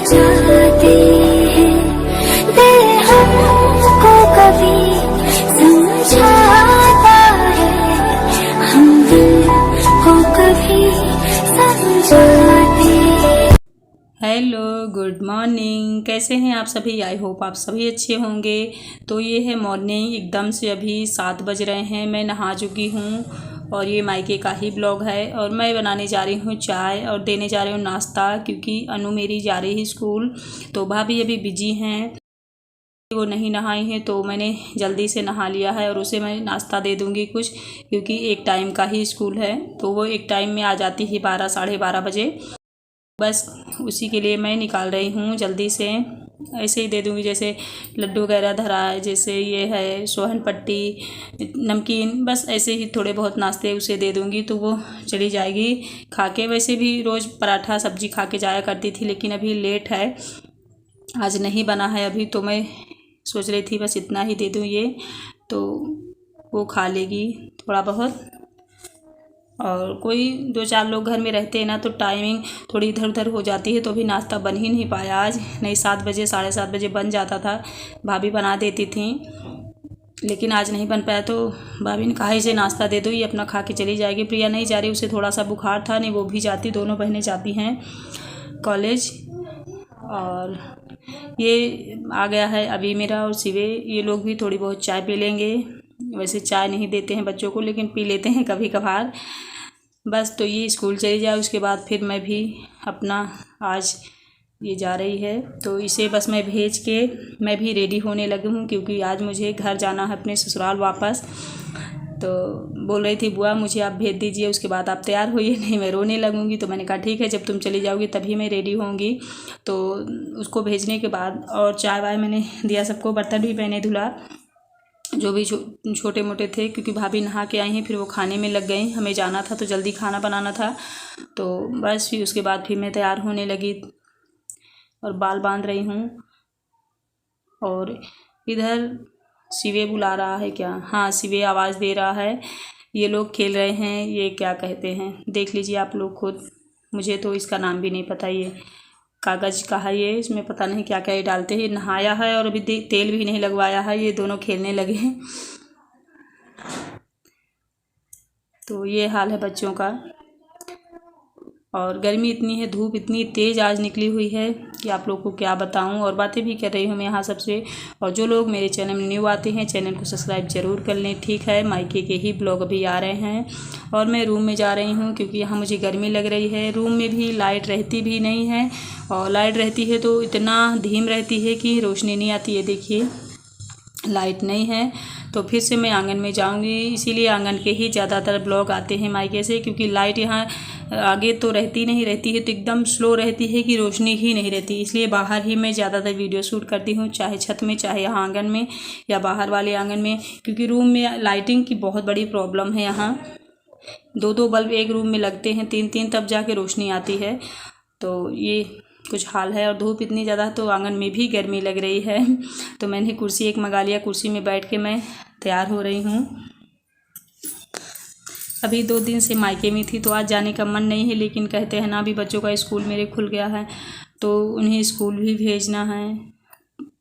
जाते हैं, दिल हमको कभी समझाता है, हम दिल को कभी समझाते। Hello, good morning. कैसे हैं आप सभी? आई होप आप सभी अच्छे होंगे। तो ये है मॉर्निंग, एकदम से अभी 7 बज रहे हैं। मैं नहा चुकी हूँ और ये मायके का ही ब्लॉग है। और मैं बनाने जा रही हूँ चाय और देने जा रही हूँ नाश्ता, क्योंकि अनु मेरी जा रही है स्कूल। तो भाभी अभी बिजी हैं, वो नहीं नहाई हैं, तो मैंने जल्दी से नहा लिया है और उसे मैं नाश्ता दे दूँगी कुछ, क्योंकि एक टाइम का ही स्कूल है। तो वो एक टाइम में आ जाती है 12 साढ़े 12 बजे। बस उसी के लिए मैं निकाल रही हूँ जल्दी से। ऐसे ही दे दूँगी, जैसे लड्डू वगैरह धरा है, जैसे ये है सोहन पट्टी, नमकीन, बस ऐसे ही थोड़े बहुत नाश्ते उसे दे दूँगी तो वो चली जाएगी खा के। वैसे भी रोज़ पराठा सब्जी खा के जाया करती थी, लेकिन अभी लेट है, आज नहीं बना है अभी, तो मैं सोच रही थी बस इतना ही दे दूँ ये, तो वो खा लेगी थोड़ा बहुत। और कोई 2-4 लोग घर में रहते हैं ना, तो टाइमिंग थोड़ी इधर उधर हो जाती है, तो अभी नाश्ता बन ही नहीं पाया आज। नहीं 7 बजे साढ़े 7 बजे बन जाता था, भाभी बना देती थी, लेकिन आज नहीं बन पाया। तो भाभी ने कहा इसे नाश्ता दे दो, ये अपना खा के चली जाएगी। प्रिया नहीं जा रही, उसे थोड़ा सा बुखार था, नहीं वो भी जाती, दोनों बहनें जाती हैं कॉलेज। और ये आ गया है अभी मेरा और शिवे, ये लोग भी थोड़ी बहुत चाय पी लेंगे। वैसे चाय नहीं देते हैं बच्चों को, लेकिन पी लेते हैं कभी कभार। बस तो ये स्कूल चली जाए, उसके बाद फिर मैं भी अपना, आज ये जा रही है तो इसे बस मैं भेज के मैं भी रेडी होने लगी हूँ, क्योंकि आज मुझे घर जाना है अपने ससुराल वापस। तो बोल रही थी बुआ मुझे आप भेज दीजिए, उसके बाद आप तैयार होइए, नहीं मैं रोने लगूँगी। तो मैंने कहा ठीक है, जब तुम चली जाओगी तभी मैं रेडी होंगी। तो उसको भेजने के बाद और चाय वाय मैंने दिया सबको, बर्तन भी मैंने धुला जो भी छोटे मोटे थे, क्योंकि भाभी नहा के आई हैं, फिर वो खाने में लग गई। हमें जाना था तो जल्दी खाना बनाना था, तो बस फिर उसके बाद फिर मैं तैयार होने लगी और बाल बांध रही हूँ। और इधर शिवे बुला रहा है क्या? हाँ, शिवे आवाज़ दे रहा है। ये लोग खेल रहे हैं, ये क्या कहते हैं देख लीजिए आप लोग खुद, मुझे तो इसका नाम भी नहीं पता। ये कागज़ का है, ये इसमें पता नहीं क्या क्या ये डालते हैं। नहाया है और अभी तेल भी नहीं लगवाया है, ये दोनों खेलने लगे हैं। तो ये हाल है बच्चों का। और गर्मी इतनी है, धूप इतनी तेज़ आज निकली हुई है कि आप लोग को क्या बताऊं। और बातें भी कर रही हूँ मैं यहाँ सबसे। और जो लोग मेरे चैनल में न्यू आते हैं, चैनल को सब्सक्राइब ज़रूर कर लें, ठीक है। मायके के ही ब्लॉग अभी आ रहे हैं और मैं रूम में जा रही हूँ, क्योंकि यहाँ मुझे गर्मी लग रही है। रूम में भी लाइट रहती भी नहीं है, और लाइट रहती है तो इतना धीम रहती है कि रोशनी नहीं आती है। देखिए लाइट नहीं है, तो फिर से मैं आंगन में जाऊंगी। इसीलिए आंगन के ही ज़्यादातर ब्लॉग आते हैं मायके से, क्योंकि लाइट यहाँ आगे तो रहती नहीं रहती है, तो एकदम स्लो रहती है कि रोशनी ही नहीं रहती। इसलिए बाहर ही मैं ज़्यादातर वीडियो शूट करती हूँ, चाहे छत में, चाहे यहाँ आंगन में या बाहर वाले आंगन में, क्योंकि रूम में लाइटिंग की बहुत बड़ी प्रॉब्लम है। यहाँ 2-2 बल्ब एक रूम में लगते हैं, 3-3, तब जाके रोशनी आती है। तो ये कुछ हाल है। और धूप इतनी ज़्यादा तो आंगन में भी गर्मी लग रही है। तो मैंने कुर्सी एक मंगा लिया, कुर्सी में बैठ के मैं तैयार हो रही हूँ। अभी 2 दिन से मायके में थी, तो आज जाने का मन नहीं है, लेकिन कहते हैं ना अभी बच्चों का स्कूल मेरे खुल गया है, तो उन्हें स्कूल भी भेजना है।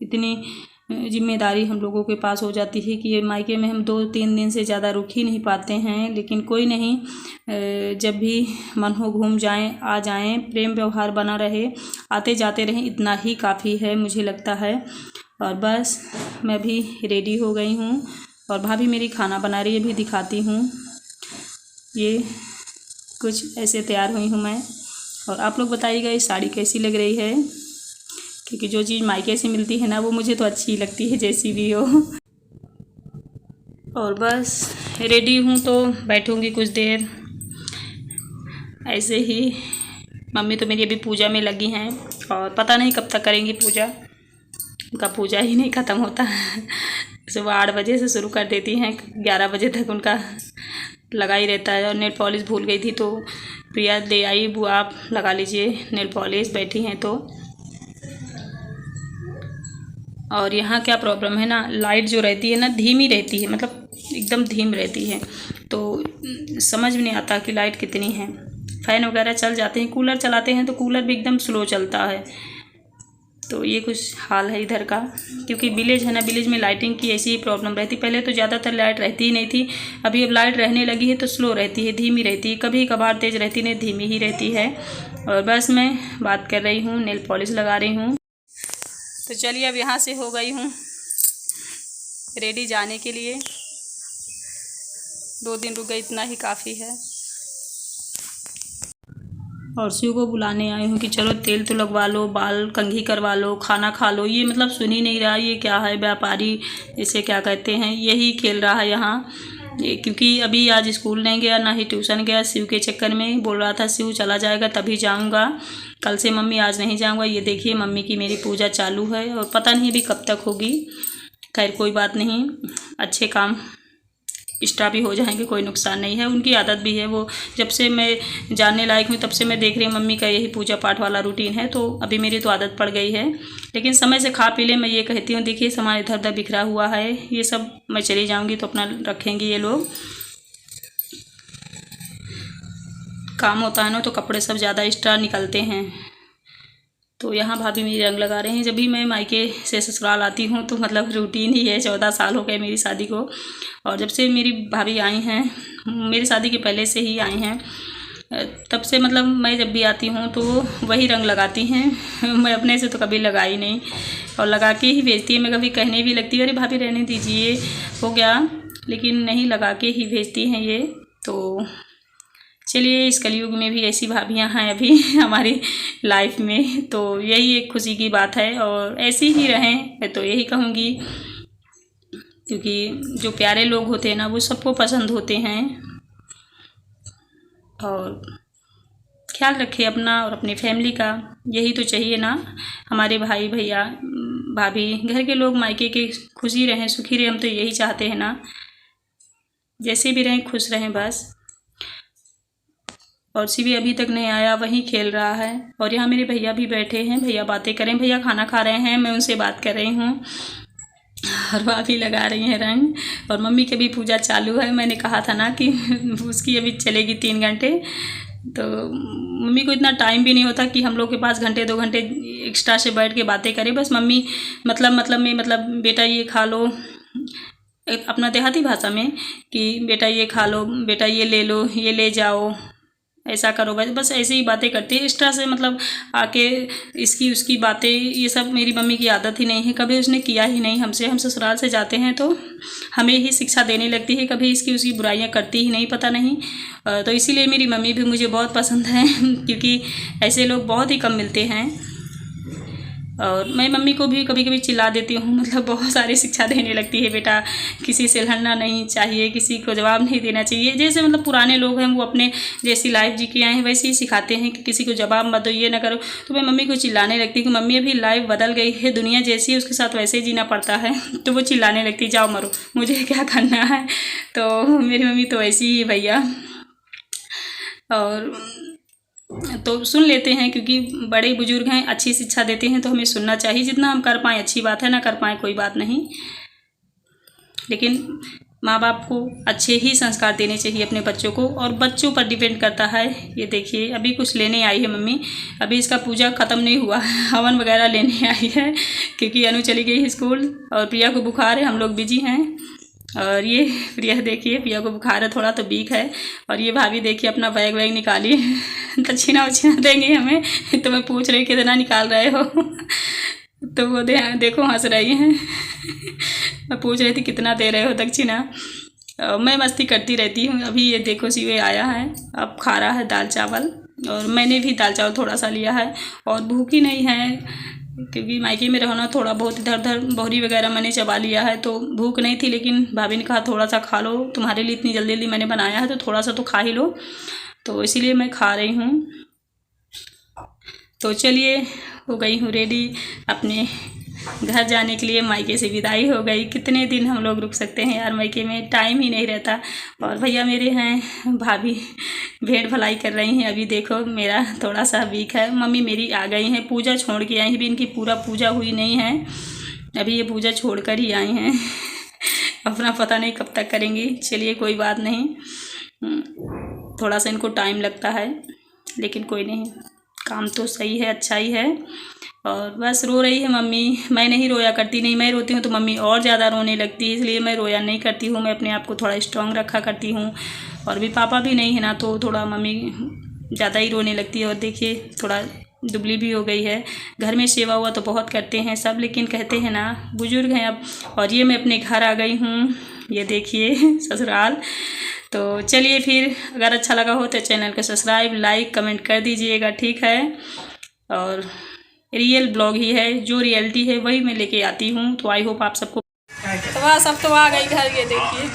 इतनी जिम्मेदारी हम लोगों के पास हो जाती है कि ये मायके में हम 2-3 दिन से ज़्यादा रुक ही नहीं पाते हैं। लेकिन कोई नहीं, जब भी मन हो घूम जाएं, आ जाएं, प्रेम व्यवहार बना रहे, आते जाते रहें, इतना ही काफ़ी है मुझे लगता है। और बस मैं भी रेडी हो गई हूँ और भाभी मेरी खाना बना रही है, भी दिखाती हूँ। ये कुछ ऐसे तैयार हुई हूँ मैं। और आप लोग बताइएगा ये साड़ी कैसी लग रही है, क्योंकि जो चीज़ मायके से मिलती है ना, वो मुझे तो अच्छी लगती है जैसी भी हो। और बस रेडी हूँ तो बैठूँगी कुछ देर ऐसे ही। मम्मी तो मेरी अभी पूजा में लगी हैं, और पता नहीं कब तक करेंगी पूजा, उनका पूजा ही नहीं ख़त्म होता। सुबह 8 बजे से शुरू कर देती हैं, 11 बजे तक उनका लगा ही रहता है। और नेल पॉलिश भूल गई थी, तो प्रिया ले आई, बुआ आप लगा लीजिए नेल पॉलिश, बैठी हैं तो। और यहाँ क्या प्रॉब्लम है ना, लाइट जो रहती है ना धीमी रहती है, मतलब एकदम धीम रहती है, तो समझ में नहीं आता कि लाइट कितनी है। फ़ैन वगैरह चल जाते हैं, कूलर चलाते हैं तो कूलर भी एकदम स्लो चलता है। तो ये कुछ हाल है इधर का, क्योंकि विलेज है ना, विलेज में लाइटिंग की ऐसी ही प्रॉब्लम रहती। पहले तो ज़्यादातर लाइट रहती ही नहीं थी, अभी अब लाइट रहने लगी है तो स्लो रहती है, धीमी रहती है, कभी कभार तेज़ रहती नहीं, धीमी ही रहती है। और बस मैं बात कर रही हूँ, नेल पॉलिश लगा रही हूँ। तो चलिए अब यहाँ से हो गई हूँ रेडी जाने के लिए। 2 दिन रुक गई, इतना ही काफ़ी है। और शिव को बुलाने आई हूँ कि चलो तेल तो लगवा लो, बाल कंघी करवा लो, खाना खा लो। ये मतलब सुन ही नहीं रहा, ये क्या है व्यापारी, इसे क्या कहते हैं, यही खेल रहा है यहाँ। क्योंकि अभी आज स्कूल नहीं गया, ना ही ट्यूशन गया, शिव के चक्कर में। बोल रहा था शिव चला जाएगा तभी जाऊँगा, कल से मम्मी आज नहीं जाऊँगा। ये देखिए मम्मी की मेरी पूजा चालू है और पता नहीं अभी कब तक होगी। खैर कोई बात नहीं, अच्छे काम स्टार्ट भी हो जाएंगे, कोई नुकसान नहीं है। उनकी आदत भी है, वो जब से मैं जानने लायक हूँ तब से मैं देख रही हूँ मम्मी का यही पूजा पाठ वाला रूटीन है। तो अभी मेरी तो आदत पड़ गई है, लेकिन समय से खा पी ले। मैं ये कहती हूँ, देखिए सामान इधर उधर बिखरा हुआ है, ये सब मैं चली जाऊँगी तो अपना रखेंगे ये लोग। काम होता है ना तो कपड़े सब ज़्यादा एक्स्ट्रा निकलते हैं। तो यहाँ भाभी मेरी रंग लगा रहे हैं। जब भी मैं मायके से ससुराल आती हूँ तो मतलब रूटीन ही है। 14 साल हो गए मेरी शादी को, और जब से मेरी भाभी आई हैं, मेरी शादी के पहले से ही आई हैं, तब से मतलब मैं जब भी आती हूँ तो वही रंग लगाती हैं। मैं अपने से तो कभी लगाई नहीं, और लगा के ही भेजती है। मैं कभी कहने भी लगती है अरे भाभी रहने दीजिए, हो गया, लेकिन नहीं, लगा के ही भेजती हैं ये। तो चलिए, इस कलयुग में भी ऐसी भाभियां हैं अभी हमारी लाइफ में, तो यही एक खुशी की बात है। और ऐसी ही रहें, मैं तो यही कहूँगी, क्योंकि जो प्यारे लोग होते हैं ना वो सबको पसंद होते हैं। और ख्याल रखें अपना और अपनी फैमिली का, यही तो चाहिए ना। हमारे भाई भैया भाभी, घर के लोग मायके के खुशी रहें, सुखी रहें, हम तो यही चाहते हैं ना। जैसे भी रहें खुश रहें बस। और शिवी अभी तक नहीं आया, वहीं खेल रहा है। और यहाँ मेरे भैया भी बैठे हैं, भैया बातें करें, भैया खाना खा रहे हैं, मैं उनसे बात कर रही हूँ। और भाभी लगा रही हैं रंग, और मम्मी की भी पूजा चालू है। मैंने कहा था ना कि उसकी अभी चलेगी 3 घंटे, तो मम्मी को इतना टाइम भी नहीं होता कि हम लोग के पास घंटे 2 घंटे एक्स्ट्रा से बैठ के बातें करें। बस मम्मी मतलब बेटा ये खा लो, अपना देहाती भाषा में, कि बेटा ये खा लो, बेटा ये ले लो, ये ले जाओ, ऐसा करो, बस ऐसे ही बातें करती है एक्स्ट्रा से। मतलब आके इसकी उसकी बातें, ये सब मेरी मम्मी की आदत ही नहीं है, कभी उसने किया ही नहीं हमसे। हम ससुराल से जाते हैं तो हमें ही शिक्षा देने लगती है, कभी इसकी उसकी बुराइयां करती ही नहीं, पता नहीं। तो इसीलिए मेरी मम्मी भी मुझे बहुत पसंद है क्योंकि ऐसे लोग बहुत ही कम मिलते हैं। और मैं मम्मी को भी कभी कभी चिल्ला देती हूँ, मतलब बहुत सारी शिक्षा देने लगती है, बेटा किसी से लड़ना नहीं चाहिए, किसी को जवाब नहीं देना चाहिए। जैसे मतलब पुराने लोग हैं, वो अपने जैसी लाइफ जी के आए हैं वैसे ही सिखाते हैं कि किसी को जवाब मत दो, ये ना करो। तो मैं मम्मी को चिल्लाने लगती कि मम्मी अभी लाइफ बदल गई है, दुनिया जैसी है उसके साथ वैसे ही जीना पड़ता है। तो वो चिल्लाने लगती, जाओ मरो, मुझे क्या करना है। तो मेरी मम्मी तो ऐसी ही भैया। और तो सुन लेते हैं, क्योंकि बड़े बुजुर्ग हैं, अच्छी शिक्षा देते हैं तो हमें सुनना चाहिए। जितना हम कर पाएँ अच्छी बात है, ना कर पाएँ कोई बात नहीं, लेकिन माँ बाप को अच्छे ही संस्कार देने चाहिए अपने बच्चों को। और बच्चों पर डिपेंड करता है। ये देखिए अभी कुछ लेने आई है मम्मी, अभी इसका पूजा ख़त्म नहीं हुआ है, हवन वगैरह लेने आई है, क्योंकि अनु चली गई है स्कूल और प्रिया को बुखार है, हम लोग बिजी हैं। और ये प्रिया देखिए, प्रिया को बुखार है, थोड़ा तो वीक है। और ये भाभी देखिए अपना बैग वैग निकाली, दक्षिणा उछिना देंगे हमें, तो मैं पूछ रही कितना निकाल रहे हो तो वो देखो हंस रही हैं मैं पूछ रही थी कितना दे रहे हो दक्षिणा। मैं मस्ती करती रहती हूँ। अभी ये देखो शिवे आया है, अब खा रहा है दाल चावल, और मैंने भी दाल चावल थोड़ा सा लिया है। और भूखी नहीं है, क्योंकि मायके में रहना थोड़ा बहुत इधर उधर बोहरी वगैरह मैंने चबा लिया है, तो भूख नहीं थी। लेकिन भाभी ने कहा थोड़ा सा खा लो, तुम्हारे लिए इतनी जल्दी जल्दी मैंने बनाया है तो थोड़ा सा तो खा ही लो, तो इसीलिए मैं खा रही हूँ। तो चलिए, हो गई हूँ रेडी अपने घर जाने के लिए। मायके से विदाई हो गई। कितने दिन हम लोग रुक सकते हैं यार, मायके में टाइम ही नहीं रहता। और भैया मेरे हैं, भाभी भेड़ भलाई कर रही हैं। अभी देखो मेरा थोड़ा सा वीक है। मम्मी मेरी आ गई हैं, पूजा छोड़ के आई हैं, भी इनकी पूरा पूजा हुई नहीं है, अभी ये पूजा छोड़ कर ही आई हैं अपना पता नहीं कब तक करेंगी। चलिए कोई बात नहीं, थोड़ा सा इनको टाइम लगता है, लेकिन कोई नहीं, काम तो सही है, अच्छा ही है। और बस रो रही है मम्मी। मैं नहीं रोया करती, नहीं मैं रोती हूँ तो मम्मी और ज़्यादा रोने लगती है, इसलिए मैं रोया नहीं करती हूँ। मैं अपने आप को थोड़ा स्ट्रॉन्ग रखा करती हूँ। और भी पापा भी नहीं है ना, तो थोड़ा मम्मी ज़्यादा ही रोने लगती है। और देखिए थोड़ा दुबली भी हो गई है। घर में सेवा हुआ तो बहुत करते हैं सब, लेकिन कहते हैं ना बुजुर्ग हैं अब। और ये मैं अपने घर आ गई हूँ, ये देखिए ससुराल। तो चलिए फिर, अगर अच्छा लगा हो तो चैनल को सब्सक्राइब, लाइक, कमेंट कर दीजिएगा, ठीक है। और रियल ब्लॉग ही है, जो रियलिटी है वही मैं लेके आती हूँ। तो आई होप आप सबको। तो वह सब तो आ गई घर, ये देखिए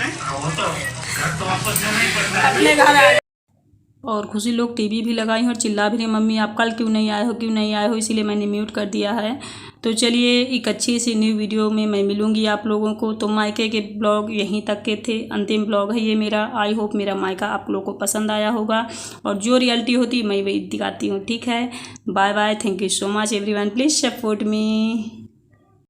अपने घर आ गए। और खुशी लोग टीवी भी लगाई हैं और चिल्ला भी रही, मम्मी आप कल क्यों नहीं आए हो, क्यों नहीं आए हो, इसीलिए मैंने म्यूट कर दिया है। तो चलिए एक अच्छी सी न्यू वीडियो में मैं मिलूँगी आप लोगों को। तो मायके के ब्लॉग यहीं तक के थे, अंतिम ब्लॉग है ये मेरा। आई होप मेरा मायका आप लोगों को पसंद आया होगा, और जो रियलिटी होती है मैं वही दिखाती हूँ, ठीक है। Bye bye, thank you so much everyone, please support me.